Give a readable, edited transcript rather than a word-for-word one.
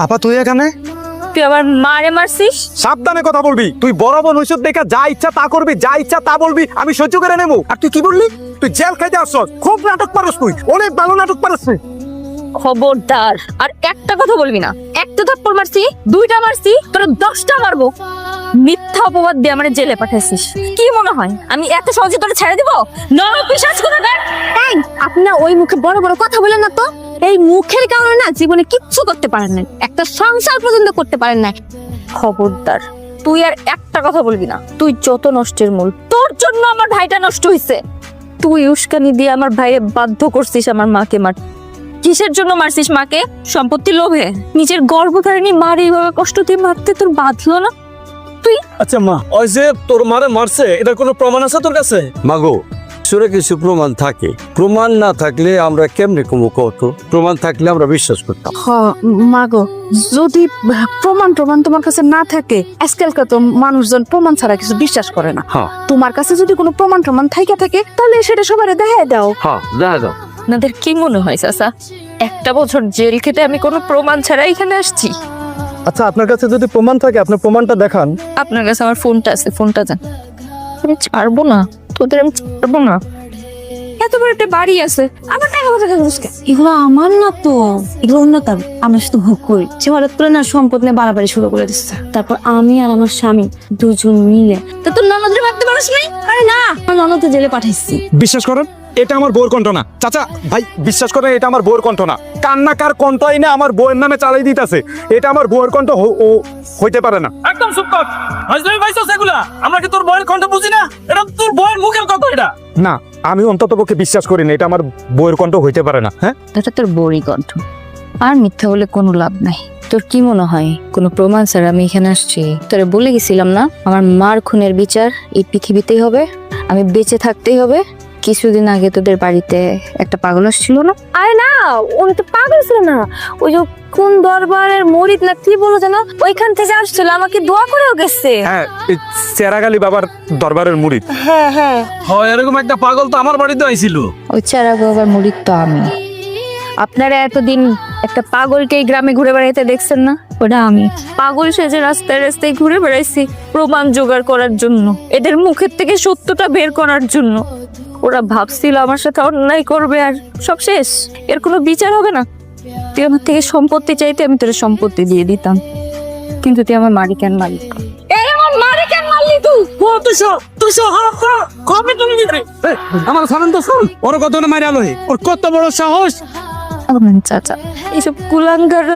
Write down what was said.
আপা তুই এখানে? তুই আমার মারে মারছিস? সাবধানে কথা বলবি। তুই বড় বোন হইছত দেখা যা ইচ্ছা তা করবি, যা ইচ্ছা তা বলবি, আমি সহ্য করে নেবো। আর তুই কি বললি? তুই জেল খাইতে আসছস। খুব নাটক পারস তুই, অনেক ভালো নাটক পারস তুই। খবরদার আর একটা কথা বলবি না। একটা থাপ্পড় মারছি, দুইটা মারছি, তোরা 10টা মারবো। মিথ্যা অপবাদ দিয়ে আমার জেলে পাঠাইছিস। কি মনে হয় আমি এত সহজে তোরা ছেড়ে দিব? নরপিশাচ কোথাকার! এই আপনি না ওই মুখে বড় বড় কথা বলেন না তো। এই মুখের কারণে না জীবনে কিচ্ছু করতে পারেন না, একটা সংসার পর্যন্ত করতে পারেন না। খবরদার তুই আর একটা কথা বলবি না। তুই যত নষ্টের মূল, তোর জন্য আমার ভাইটা নষ্ট হইছে। তুই উস্কানি দিয়ে আমার ভাইয়ে বাধ্য করছিস আমার মাকে মার। কিসের জন্য মারছিস মাকে? সম্পত্তি লোভে? নিজের গর্ভধারিণী মার এইভাবে কষ্ট দিয়ে মারতে তোর বাঁধলো না? আচ্ছা মা, ওই যে তোর মারে মারছে এটার কোনো প্রমাণ আছে তোর কাছে? মাগো সুরে কিছু প্রমাণ থাকে, প্রমাণ না থাকলে আমরা কেমনে কমু কত? প্রমাণ থাকলে আমরা বিশ্বাস করতাম। মাগো, যদি প্রমাণ তোমার কাছে না থাকে, আজকালকার তো মানুষজন প্রমাণ ছাড়া কিছু বিশ্বাস করে না। হ্যাঁ তোমার কাছে যদি কোনো প্রমাণ থাকে তাহলে সেটা সবার দেখায় দাও। হ্যাঁ, দেখা যাও। আপনাদের কি মনে হয় চাচা, একটা বছর জেল খেতে আমি কোনো প্রমাণ ছাড়া এখানে আসছি? আচ্ছা আপনার কাছে যদি প্রমাণ থাকে আপনি প্রমাণটা দেখান। আপনার কাছে আমার ফোনটা আছে, ফোনটা দেন। আমি ছাড়বো না তোদের, আমি ছাড়বো না। এত বড় একটা বাড়ি আছে, আমার টাকা পয়সা খরচ কে? এগুলো আমার না তো, এগুলো অন্য তার। আমরা শুধু ভোগ করি। সে হঠাৎ করে না সম্পদ নিয়ে বাড়াবাড়ি শুরু করে দিচ্ছে। তারপর আমি আর আমার স্বামী দুজন মিলে, তো তোর ননদের ভাবতে পারিস নাই? আরে না, আমার ননদকে জেলে পাঠাইছি। বিশ্বাস করেন এটা আমার বউর কণ্ঠ না। চাচা ভাই বিশ্বাস করেন এটা আমার বউর কণ্ঠ না। কান্নাকার কণ্ঠ এনে আমার বউয়ের নামে চালাই দিতেছে। এটা আমার বউয়ের কণ্ঠ হইতে পারে না। একদম চুপ কর। হাজলামি পাইছস এগুলা? আমরা কি তোর বয়ের কণ্ঠ বুঝি না? এটা তোর বয়ের মুখের কথা এটা। না, আমি অন্তত পক্ষে বিশ্বাস করি না এটা আমার বউয়ের কণ্ঠ হইতে পারে না। হ্যাঁ এটা তোর বড়ি কণ্ঠ। আর মিথ্যা বলে কোনো লাভ নাই। তোর কি মনে হয় কোনো প্রমাণ ছাড়া আমি এখানে আসছি? তোরে বলে গেছিলাম না আমার মার খুনের বিচার এই পৃথিবীতেই হবে, আমি বেঁচে থাকতেই হবে। কিছুদিন আগে তোদের বাড়িতে একটা পাগল আসছিল না? আরে না, উনি তো পাগল ছিল না। ওই যে কোন দরবারের মরিদ না কি বলো যেন, ওইখান থেকে আসছিল, আমাকে দোয়া করেও গেছে। হ্যাঁ, চেরাগালি বাবার দরবারের মুরিদ। হ্যাঁ হ্যাঁ, হয় এরকম একটা পাগল তো আমার বাড়িতে আইছিল। ওই চারা বাবার মুরিদ তো আমি। আপনারা এতদিন একটা পাগলকে এই গ্রামে ঘুরে বেড়াইতে দেখছেন না? ওটা আমি। পাগল সেজে রাস্তায় রাস্তায় ঘুরে বেড়াইছি প্রমাণ জোগাড় করার জন্য, এদের মুখের থেকে সত্যটা বের করার জন্য। ওরা ভাবছিল আমার সাথে অন্যায় করবে আর সব শেষ, এর কোনো বিচার হবে না। তুই আমার থেকে সম্পত্তি চাইতে আমি তোর সম্পত্তি দিয়ে দিতাম, কিন্তু তুই আমার মারি কেন মারলি? এই আমার মারি কেন মারলি তুই? ও তুই কবে তুমি দিতে? আমার সামনে তো শুন, ওর কত না মারি আলোহে, ওর কত বড় সাহস। চাচা এইসব কুলাঙ্গার